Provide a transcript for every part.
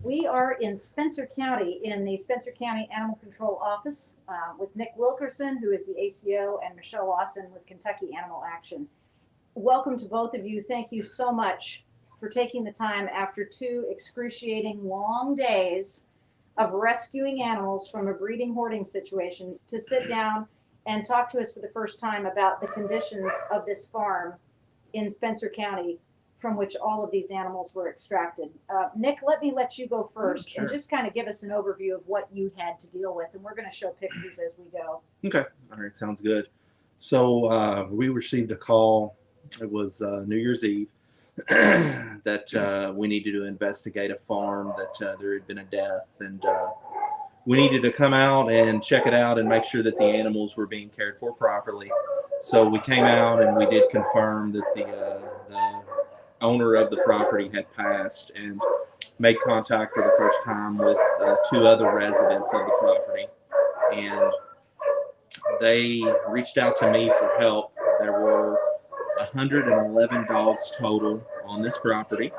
We are in Spencer County, in the Spencer County Animal Control Office, with Nick Wilkerson, who is the ACO, and Michelle Lawson with Kentucky Animal Action. Welcome to both of you. Thank you so much for taking the time after 2 excruciating long days of rescuing animals from a breeding hoarding situation to sit down and talk to us for the first time about the conditions of this farm in Spencer County from which all of these animals were extracted. Nick, let you go first. Sure. And just kind of give us an overview of what you had to deal with, and we're going to show pictures as we go. Okay. All right. Sounds good. So we received a call. It was New Year's Eve that we needed to investigate a farm that there had been a death, and we needed to come out and check it out and make sure that the animals were being cared for properly. So we came out and we did confirm that the owner of the property had passed, and made contact for the first time with 2 other residents of the property, and they reached out to me for help. There were 111 dogs total on this property,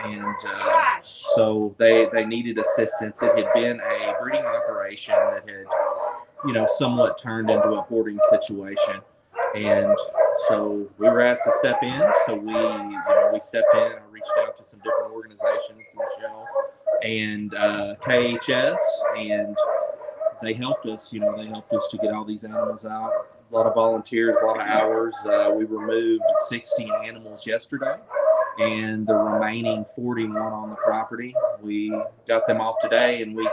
and so they needed assistance. It had been a breeding operation that had, somewhat turned into a hoarding situation, and so we were asked to step in. So we stepped in. I reached out to some different organizations, to Michelle and KHS, and they helped us. They helped us to get all these animals out. A lot of volunteers, a lot of hours. We removed 60 animals yesterday, and the remaining 41 on the property, we got them off today, and we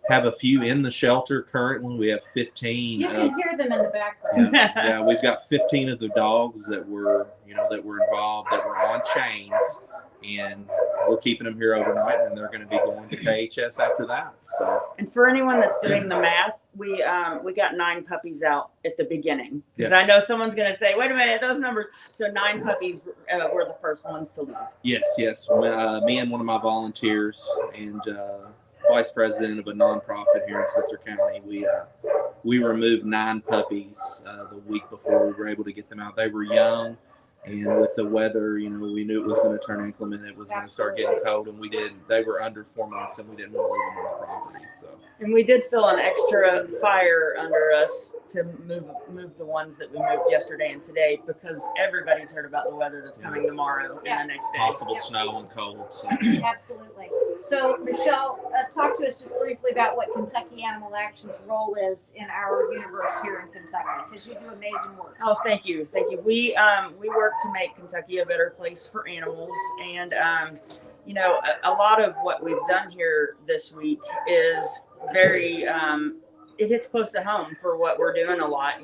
have a few in the shelter currently. We have 15. You can hear them in the background. Yeah, we've got 15 of the dogs that were involved, that were on chains, and we're keeping them here overnight, and they're going to be going to KHS after that. So, and for anyone that's doing the math, we got 9 puppies out at the beginning, because I know someone's going to say, "Wait a minute, those numbers." So 9 puppies were the first ones to leave. Yes. Me and one of my volunteers and vice president of a nonprofit here in Spencer County, we removed 9 puppies the week before we were able to get them out. They were young, and with the weather, we knew it was going to turn inclement. It was going to start getting cold, and we didn't. They were under 4 months, and we didn't want to leave them on the property. So, and we did fill an extra fire under us to move the ones that we moved yesterday and today, because everybody's heard about the weather that's coming tomorrow and the next day. Possible snow and cold. So. Absolutely. So, Michelle, talk to us just briefly about what Kentucky Animal Action's role is in our universe here in Kentucky, because you do amazing work. Oh, thank you. We work to make Kentucky a better place for animals, and a lot of what we've done here this week is very it hits close to home for what we're doing a lot.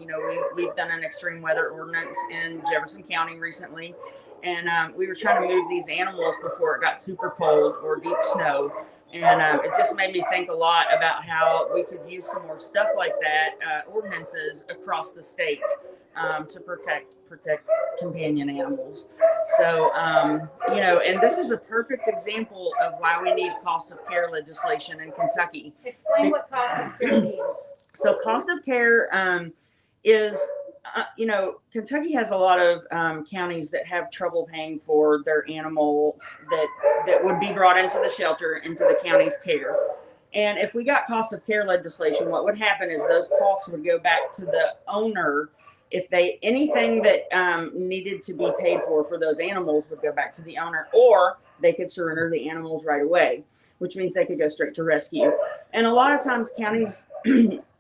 We've done an extreme weather ordinance in Jefferson County recently, and we were trying to move these animals before it got super cold or deep snow. And it just made me think a lot about how we could use some more stuff like that, ordinances across the state, to protect companion animals. So, and this is a perfect example of why we need cost of care legislation in Kentucky. Explain what cost of care means. So cost of care is, Kentucky has a lot of counties that have trouble paying for their animals that would be brought into the shelter, into the county's care. And if we got cost of care legislation, what would happen is those costs would go back to the owner. If anything that needed to be paid for those animals would go back to the owner, or they could surrender the animals right away, which means they could go straight to rescue. And a lot of times counties,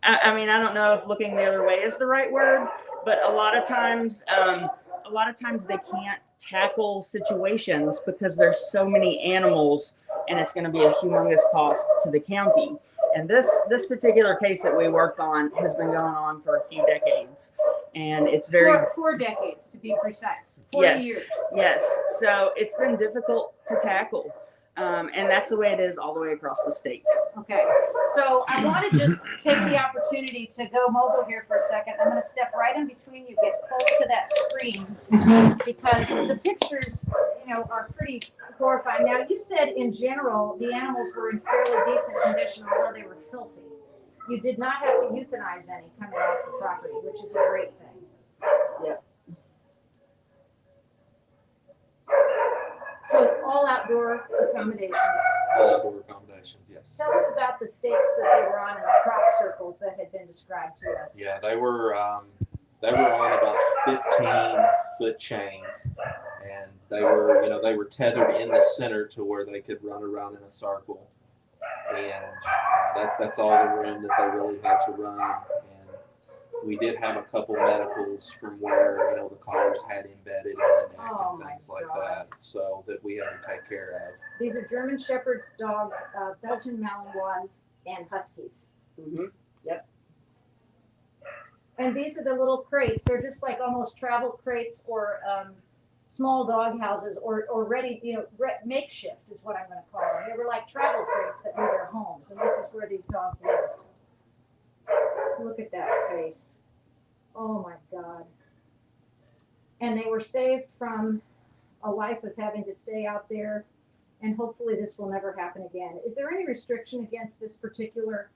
I don't know if looking the other way is the right word, but a lot of times they can't tackle situations because there's so many animals, and it's going to be a humongous cost to the county. And this particular case that we worked on has been going on for a few decades, and it's very 4 decades to be precise. 40 years. Yes. So it's been difficult to tackle. And that's the way it is all the way across the state. Okay, so I want to just take the opportunity to go mobile here for a second. I'm going to step right in between you, get close to that screen, because the pictures, are pretty horrifying. Now, you said in general the animals were in fairly decent condition, although they were filthy. You did not have to euthanize any coming off the property, which is a great thing. Yeah. So it's all outdoor accommodations. All outdoor accommodations. organizations, yes. Tell us about the stakes that they were on in the crop circles that had been described to us. Yeah, they were on about 15-foot chains, and they were tethered in the center to where they could run around in a circle, and that's all the room that they really had to run. And we did have a couple medicals from where the collars had embedded in the neck and things like that, so that we had to take care of. These are German Shepherd dogs, Belgian Malinois, and Huskies. Mm-hmm. Yep. And these are the little crates. They're just like almost travel crates or small dog houses or ready, makeshift is what I'm going to call them. They were like travel crates that were their homes. And this is where these dogs lived. Look at that face. Oh my God. And they were saved from a life of having to stay out there. And hopefully this will never happen again. Is there any restriction against this particular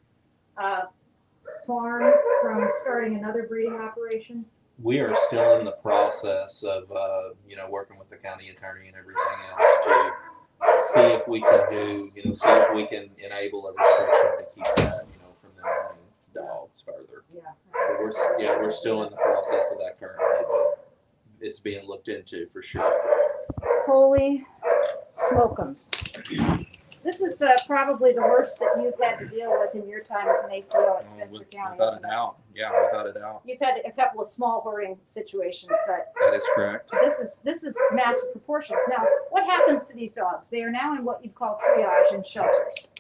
farm from starting another breeding operation? We are still in the process of, working with the county attorney and everything else to see if we can enable a restriction to keep that, from them running dogs further. Yeah. So we're still in the process of that currently, but it's being looked into for sure. Holy smokums. This is probably the worst that you've had to deal with in your time as an ACO at Spencer County. Without a isn't it? doubt. Yeah, without a doubt. You've had a couple of small hoarding situations, but That is correct. this is massive proportions. Now, what happens to these dogs? They are now in what you'd call triage in shelters,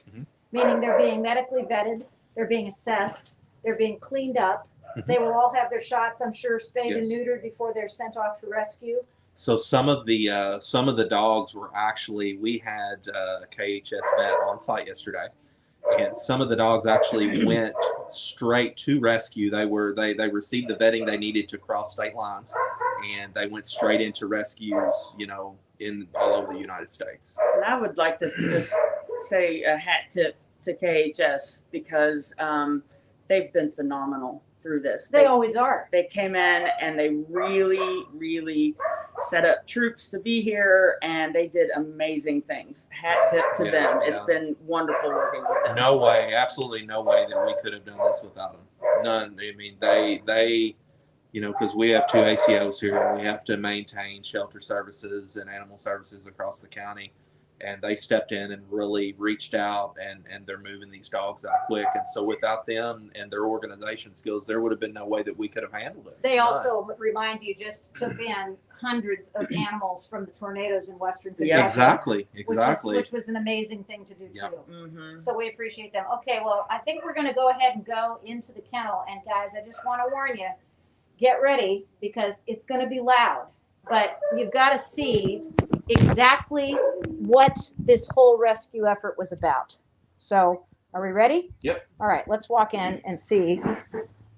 meaning they're being medically vetted, they're being assessed, they're being cleaned up. They will all have their shots, I'm sure, spayed and neutered before they're sent off to rescue. So some of the dogs were actually, we had a KHS vet on site yesterday, and some of the dogs actually went straight to rescue. They received the vetting they needed to cross state lines, and they went straight into rescues, in all over the United States. And I would like to just say a hat tip to KHS because they've been phenomenal through this. They always are. They came in and they really, really set up troops to be here, and they did amazing things. Hat tip to them. It's been wonderful working with them. No way, absolutely no way that we could have done this without them. None. I mean, they because we have 2 ACOs here, and we have to maintain shelter services and animal services across the county. And they stepped in and really reached out, and they're moving these dogs out quick. And so without them and their organization skills, there would have been no way that we could have handled it. They also, remind you, just took in hundreds of animals from the tornadoes in Western Kentucky. Yeah. Exactly. Which was an amazing thing to do too. Yep. Mm-hmm. So we appreciate them. Okay, well, I think we're going to go ahead and go into the kennel. And guys, I just want to warn you, get ready because it's going to be loud. But you've got to see exactly what this whole rescue effort was about. So are we ready? Yep. All right, let's walk in and see.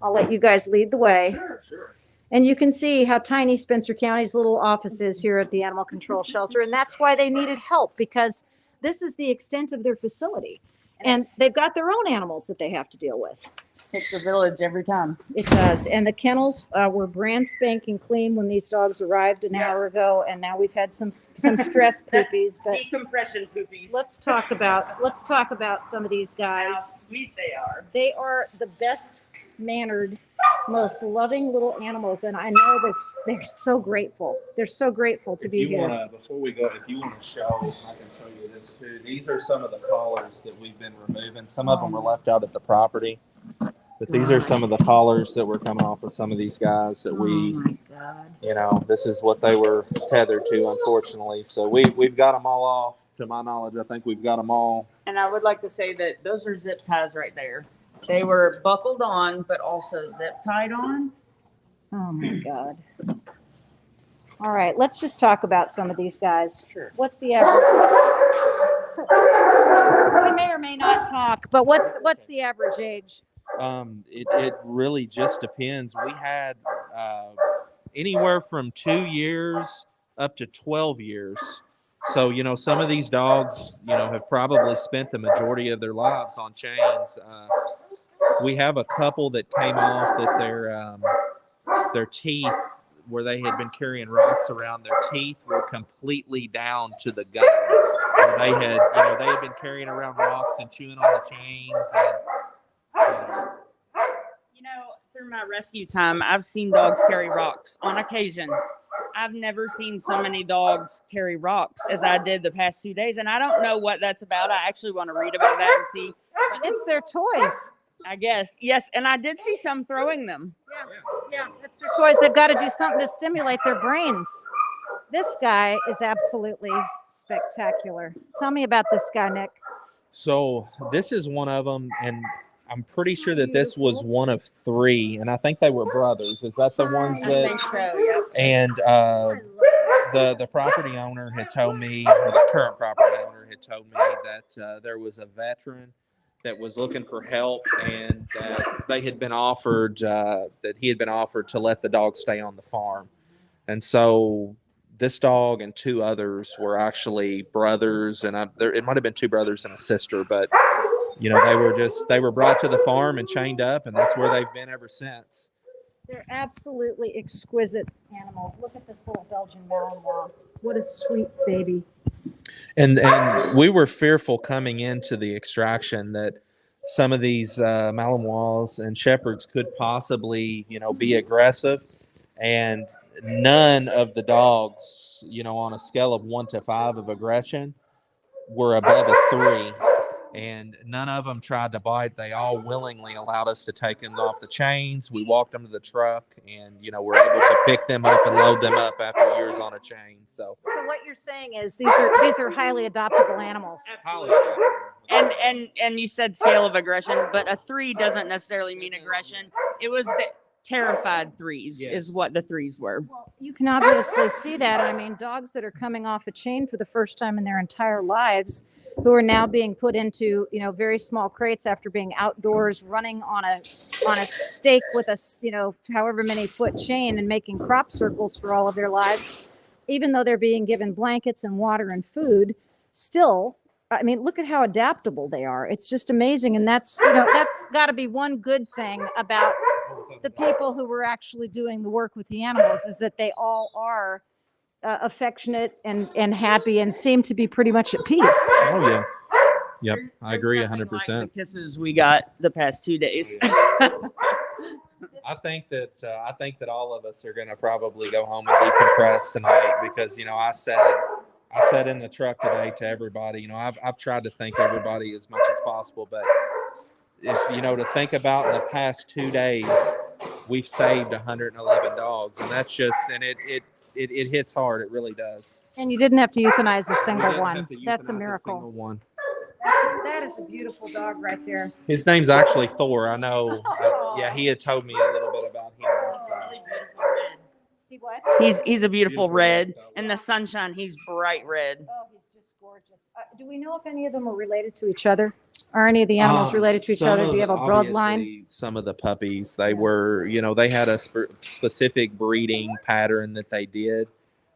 I'll let you guys lead the way. Sure. And you can see how tiny Spencer County's little office is here at the animal control shelter. And that's why they needed help, because this is the extent of their facility. And they've got their own animals that they have to deal with. Takes a village every time. It does. And the kennels were brand spanking clean when these dogs arrived an hour ago. And now we've had some stress poopies. But Decompression poopies. let's talk about some of these guys. How sweet they are. They are the best mannered, most loving little animals, and I know that they're so grateful. They're so grateful to be here. Before we go, if you want to show, I can show you this too. These are some of the collars that we've been removing. Some of them were left out at the property, but these are some of the collars that were coming off of some of these guys that we, my God. This is what they were tethered to, unfortunately. So we've got them all off. To my knowledge, I think we've got them all. And I would like to say that those are zip ties right there. They were buckled on, but also zip tied on. Oh my God. All right, let's just talk about some of these guys. Sure. What's the average? We may or may not talk, but what's the average age? It really just depends. We had anywhere from 2 years up to 12 years. So, some of these dogs, have probably spent the majority of their lives on chains. We have a couple that came off that their teeth, where they had been carrying rocks around, their teeth were completely down to the gut. they had been carrying around rocks and chewing on the chains. And, Through my rescue time, I've seen dogs carry rocks on occasion. I've never seen so many dogs carry rocks as I did the past 2 days, and I don't know what that's about. I actually want to read about that and see. It's their toys. I guess. Yes, and I did see some throwing them. Yeah, it's their toys. They've got to do something to stimulate their brains. This guy is absolutely spectacular. Tell me about this guy, Nick. So this is one of them, and I'm pretty sure that this was one of 3, and I think they were brothers. Is that the ones I that? think so, yeah. And the property owner had told me, or the current property owner had told me that there was a veteran that was looking for help, and they had been offered that he had been offered to let the dog stay on the farm, and so this dog and 2 others were actually brothers, and it might have been 2 brothers and a sister, but they were brought to the farm and chained up, and that's where they've been ever since. They're absolutely exquisite animals. Look at this little Belgian Malinois. What a sweet baby. And we were fearful coming into the extraction that some of these Malinois and Shepherds could possibly, be aggressive, and none of the dogs, on a scale of 1 to 5 of aggression, were above a 3. And none of them tried to bite. They all willingly allowed us to take them off the chains. We walked them to the truck, and we're able to pick them up and load them up after years on a chain. So what you're saying is these are highly adoptable animals. And you said scale of aggression, but a 3 doesn't necessarily mean aggression. It was the terrified 3s, yes, is what the 3s were. Well, you can obviously see that. I mean, dogs that are coming off a chain for the first time in their entire lives, who are now being put into, very small crates after being outdoors, running on a stake with a, however many foot chain and making crop circles for all of their lives, even though they're being given blankets and water and food, still, I mean, look at how adaptable they are. It's just amazing. And that's got to be one good thing about the people who were actually doing the work with the animals, is that they all are affectionate and happy and seem to be pretty much at peace. Oh yeah, yep, I agree 100%. Like the kisses we got the past 2 days. I think that all of us are going to probably go home and decompress tonight, because I said in the truck today to everybody, I've tried to thank everybody as much as possible, but if to think about in the past 2 days, we've saved 111 dogs, and that's just, and it hits hard. It really does. And you didn't have to euthanize a single one. That's a miracle. One. That is a beautiful dog right there. His name's actually Thor. I know. Yeah, he had told me a little bit about him. He what? He's a beautiful red. In the sunshine, he's bright red. Oh, he's just gorgeous. Do we know if any of them are related to each other? Are any of the animals related to each other? Do you have a bloodline? Some of the puppies, they were, they had a specific breeding pattern that they did.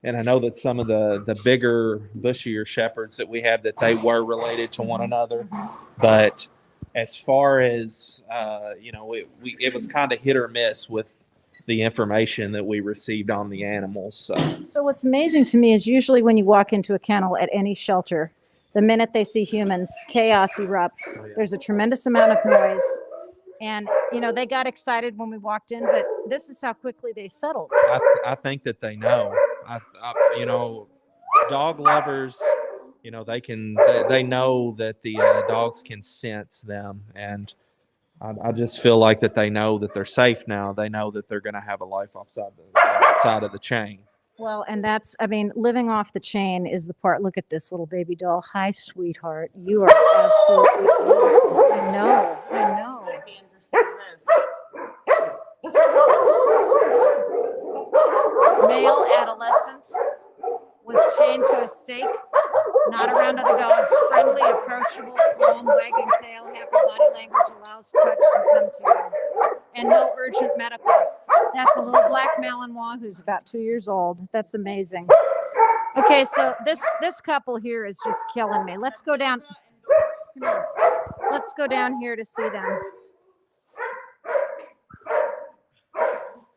And I know that some of the bigger, bushier shepherds that we have, that they were related to one another. But as far as, it was kind of hit or miss with the information that we received on the animals. So what's amazing to me is usually when you walk into a kennel at any shelter, the minute they see humans, chaos erupts. There's a tremendous amount of noise. And, they got excited when we walked in, but this is how quickly they settled. I think that they know. Dog lovers, they know that the dogs can sense them. And I just feel like that they know that they're safe now. They know that they're going to have a life outside of the chain. Well, and living off the chain is the part. Look at this little baby doll. Hi, sweetheart. You are absolutely beautiful. I know. Male adolescent was chained to a stake, not around other dogs, friendly, approachable, calm, wagging tail, happy body language, allows touch to come to him, and no urgent medical. That's a little black Malinois who's about 2 years old. That's amazing. Okay, so this couple here is just killing me. Let's go down. Come on. Let's go down here to see them.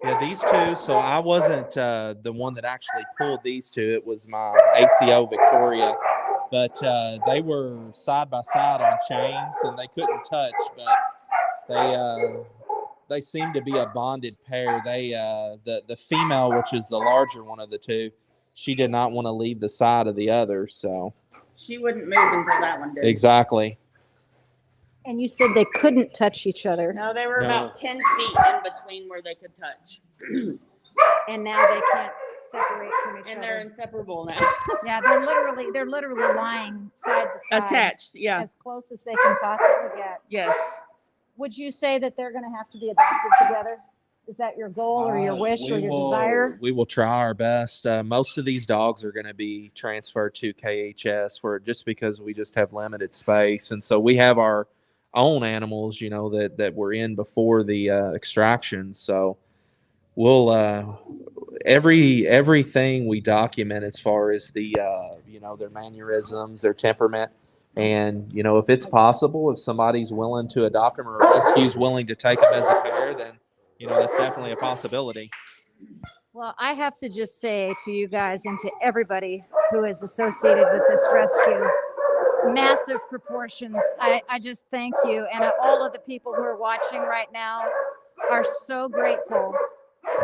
Yeah, these two. So I wasn't the one that actually pulled these two. It was my ACO Victoria, but they were side by side on chains and they couldn't touch, but they seem to be a bonded pair. The female, which is the larger one of the two, she did not want to leave the side of the other, so She wouldn't move until that one did. exactly. And you said they couldn't touch each other, No, they were No. about 10 feet in between where they could touch. and now they can't separate from each And other. they're inseparable now. Yeah, they're literally lying side to side, Attached, yeah. as close as they can possibly get. Yes. Would you say that they're going to have to be adopted together? Is that your goal or your wish or your desire? We will try our best. Most of these dogs are going to be transferred to KHS just because we just have limited space, and so we have our own animals, that were in before the extraction. So we'll everything we document as far as the their mannerisms, their temperament. And, if it's possible, if somebody's willing to adopt them or a rescue's willing to take them as a pair, then, that's definitely a possibility. Well, I have to just say to you guys and to everybody who is associated with this rescue, massive proportions. I just thank you. And all of the people who are watching right now are so grateful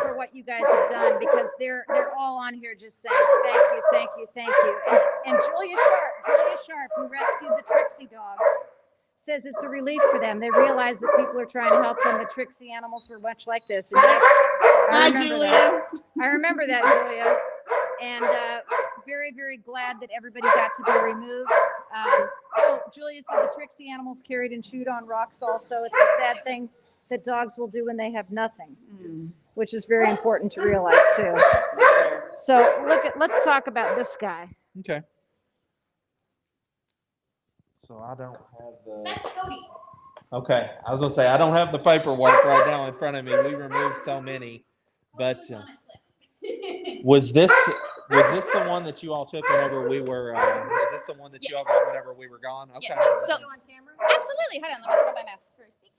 for what you guys have done, because they're all on here just saying thank you, thank you, thank you. And Julia Sharp, who rescued the Trixie dogs, says it's a relief for them. They realize that people are trying to help them. The Trixie animals were much like this. And yes, Hi, Julia. I remember that, Julia. And very, very glad that everybody got to be removed. Julia said the Trixie animals carried and chewed on rocks also. It's a sad thing that dogs will do when they have nothing, which is very important to realize too. So let's talk about this guy. Okay. So I don't have the. That's Cody. Okay, I was gonna say I don't have the paperwork right now in front of me. We removed so many, but was this the one that you all took whenever we were? Is this the one that you all got whenever we were gone? Okay. Yes. So on camera? absolutely. Hold on. Let me put on my mask for a second.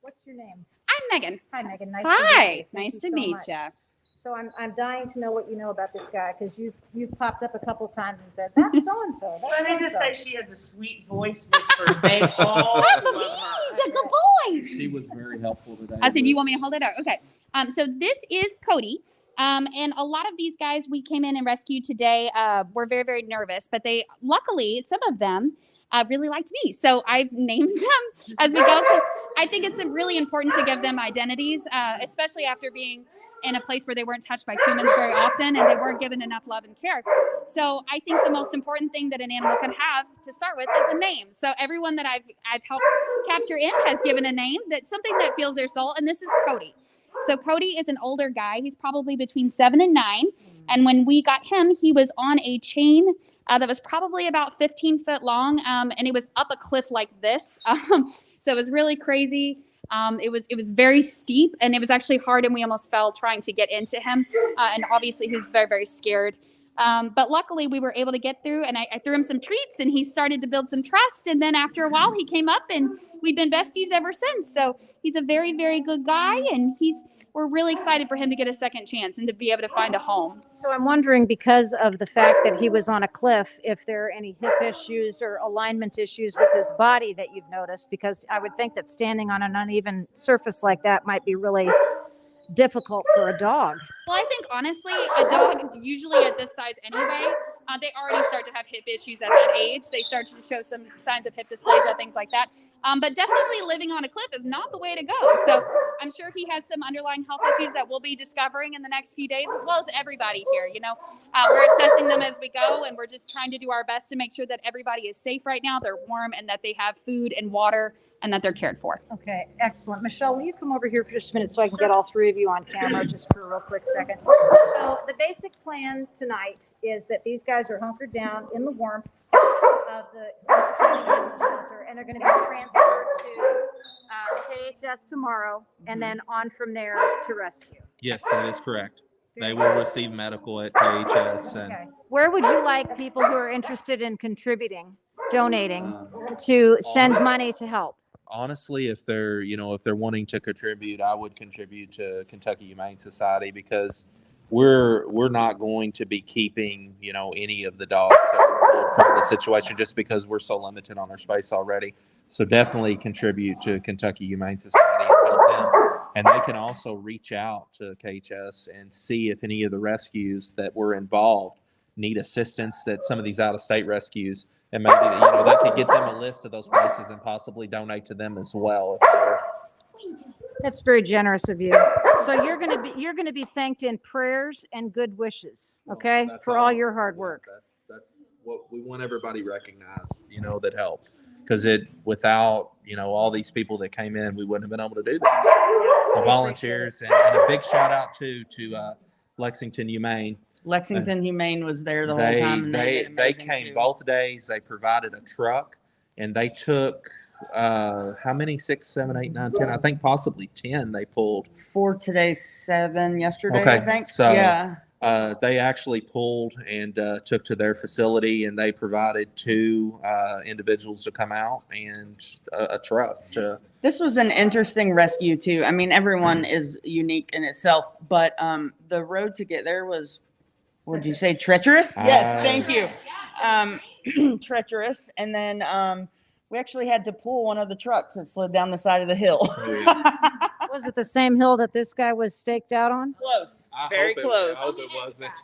What's your name? I'm Megan. Hi, Megan. Nice to meet you. Hi. Thank Nice you to so meet much. you. So I'm dying to know what you know about this guy, because you've popped up a couple of times and said that's so and so. Let me just say she has a sweet voice whisper. They all love her. He's a good boy. She was very helpful today. I said, "You want me to hold it out?" Okay. So this is Cody. And a lot of these guys we came in and rescued today were very, very nervous, but luckily, some of them really liked me. So I've named them as we go, because I think it's really important to give them identities, especially after being in a place where they weren't touched by humans very often and they weren't given enough love and care. So I think the most important thing that an animal can have to start with is a name. So everyone that I've helped capture in has given a name, that's something that feels their soul, and this is Cody. So Cody is an older guy. He's probably between 7 and 9. And when we got him, he was on a chain that was probably about 15 foot long. And it was up a cliff like this. So it was really crazy. It was very steep, and it was actually hard, and we almost fell trying to get into him. And obviously he was very, very scared. But luckily we were able to get through, and I threw him some treats, and he started to build some trust. And then after a while he came up, and we've been besties ever since. So he's a very, very good guy, and we're really excited for him to get a second chance and to be able to find a home. So I'm wondering, because of the fact that he was on a cliff, if there are any hip issues or alignment issues with his body that you've noticed, because I would think that standing on an uneven surface like that might be really difficult for a dog. Well, I think honestly, a dog usually at this size anyway, they already start to have hip issues at that age. They start to show some signs of hip dysplasia, things like that. But definitely living on a cliff is not the way to go. So I'm sure he has some underlying health issues that we'll be discovering in the next few days, as well as everybody here. We're assessing them as we go, and we're just trying to do our best to make sure that everybody is safe right now. They're warm, and that they have food and water, and that they're cared for. Okay, excellent. Michelle, will you come over here for just a minute so I can get all three of you on camera just for a real quick second? So the basic plan tonight is that these guys are hunkered down in the warmth of the Spencer County Animal Shelter, and they're going to be transferred to KHS tomorrow, and then on from there to rescue. Yes, that is correct. They will receive medical at KHS. And Okay. Where would you like people who are interested in contributing, donating, to send money to help? honestly, if they're wanting to contribute, I would contribute to Kentucky Humane Society, because we're not going to be keeping, any of the dogs that were pulled from the situation just because we're so limited on our space already. So definitely contribute to Kentucky Humane Society and help them. And they can also reach out to KHS and see if any of the rescues that were involved need assistance, that some of these out-of-state rescues, and maybe they could get them a list of those places and possibly donate to them as well. That's very generous of you. So you're going to be thanked in prayers and good wishes, okay, for all your hard work. That's what we want everybody recognized, that helped. Because without, all these people that came in, we wouldn't have been able to do this. The volunteers, and a big shout out to Lexington Humane. Lexington Humane was there the whole time. And they came too. Both days. They provided a truck, and they took how many? 6, 7, 8, 9, 10. I think possibly 10. They pulled 4 today, 7 yesterday. Okay, I think. So yeah. They actually pulled and took to their facility, and they provided 2 individuals to come out and a truck to. This was an interesting rescue too. I mean, everyone is unique in itself, but the road to get there was, would you say, treacherous? Yes, thank you. Treacherous, and then we actually had to pull one of the trucks that slid down the side of the hill. Was it the same hill that this guy was staked out on? Close. Very close. I hope it wasn't.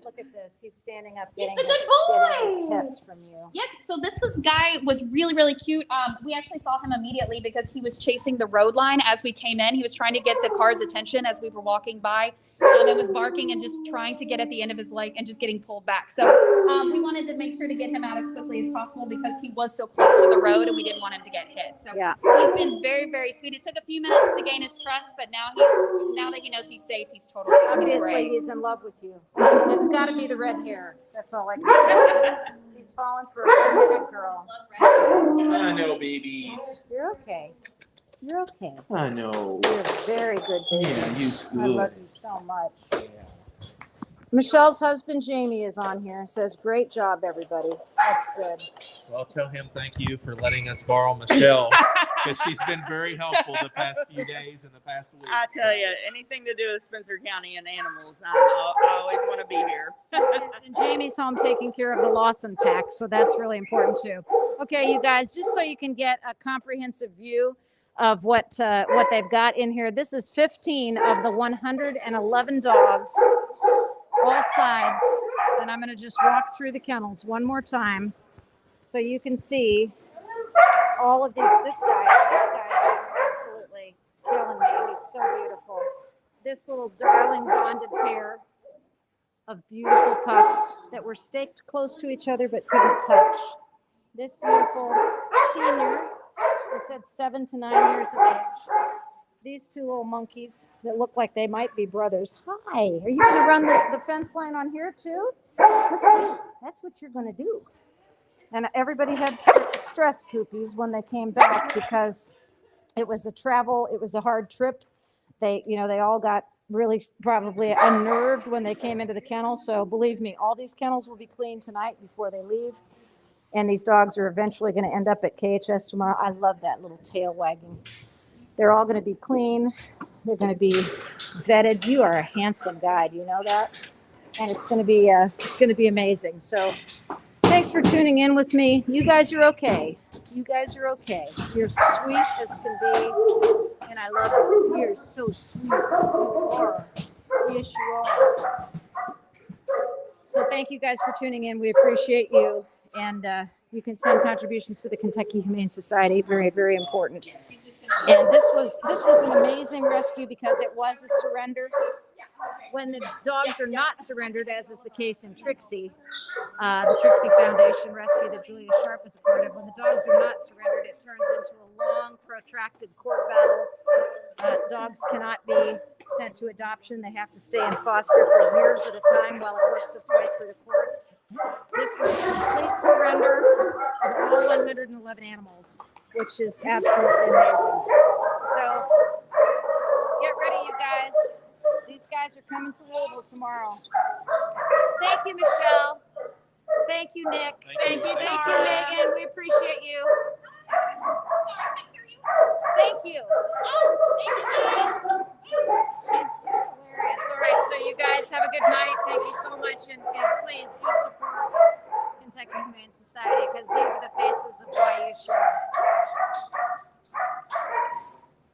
Look at this. He's standing up getting He's a his good boy. pets from you. Yes, so this guy was really, really cute. We actually saw him immediately because he was chasing the road line as we came in. He was trying to get the car's attention as we were walking by. And was barking and just trying to get at the end of his leg and just getting pulled back. So we wanted to make sure to get him out as quickly as possible because he was so close to the road and we didn't want him to get hit. So he's been very, very sweet. It took a few minutes to gain his trust, but now that he knows he's safe, he's totally Obviously, he's in love with you. It's got to be the red hair. That's all I can say. He's fallen for a red-headed girl. I know, babies. You're okay. You're okay. I know. You're a very good baby. Yeah, you I love you so much. Yeah. Michelle's husband, Jamie, is on here. Says, great job, everybody. That's good. Well, tell him thank you for letting us borrow Michelle because she's been very helpful the past few days and the past week. I tell you, anything to do with Spencer County and animals, I always want to be here. And Jamie's home taking care of the Lawson pack, so that's really important too. Okay, you guys, just so you can get a comprehensive view of what they've got in here. This is 15 of the 111 dogs, all sides. And I'm going to just walk through the kennels one more time so you can see all of these. This guy is absolutely killing me. He's so beautiful. This little darling bonded pair of beautiful pups that were staked close to each other but couldn't touch. This beautiful senior, they said 7 to 9 years of age. These 2 little monkeys that look like they might be brothers. Hi, are you going to run the fence line on here too? Let's see. That's what you're going to do. And everybody had stress poopies when they came back because it was a hard trip. They all got really probably unnerved when they came into the kennel. So believe me, all these kennels will be cleaned tonight before they leave. And these dogs are eventually going to end up at KHS tomorrow. I love that little tail wagging. They're all going to be clean. They're going to be vetted. You are a handsome guy. Do you know that? And it's going to be amazing. So thanks for tuning in with me. You guys are okay. You guys are okay. You're sweet as can be. And I love you. You're so sweet. You are. Yes, you are. So thank you guys for tuning in. We appreciate you. And you can send contributions to the Kentucky Humane Society. Very, very important. And this was an amazing rescue because it was a surrender. When the dogs are not surrendered, as is the case in Trixie, the Trixie Foundation rescue that Julia Sharp was a part of, when the dogs are not surrendered, it turns into a long, protracted court battle. Dogs cannot be sent to adoption. They have to stay in foster for years at a time while it works its way through the courts. This was a complete surrender of all 111 animals, which is absolutely amazing. So get ready, you guys. These guys are coming to Louisville tomorrow. Thank you, Michelle. Thank you, Nick. Thank you. Thank you,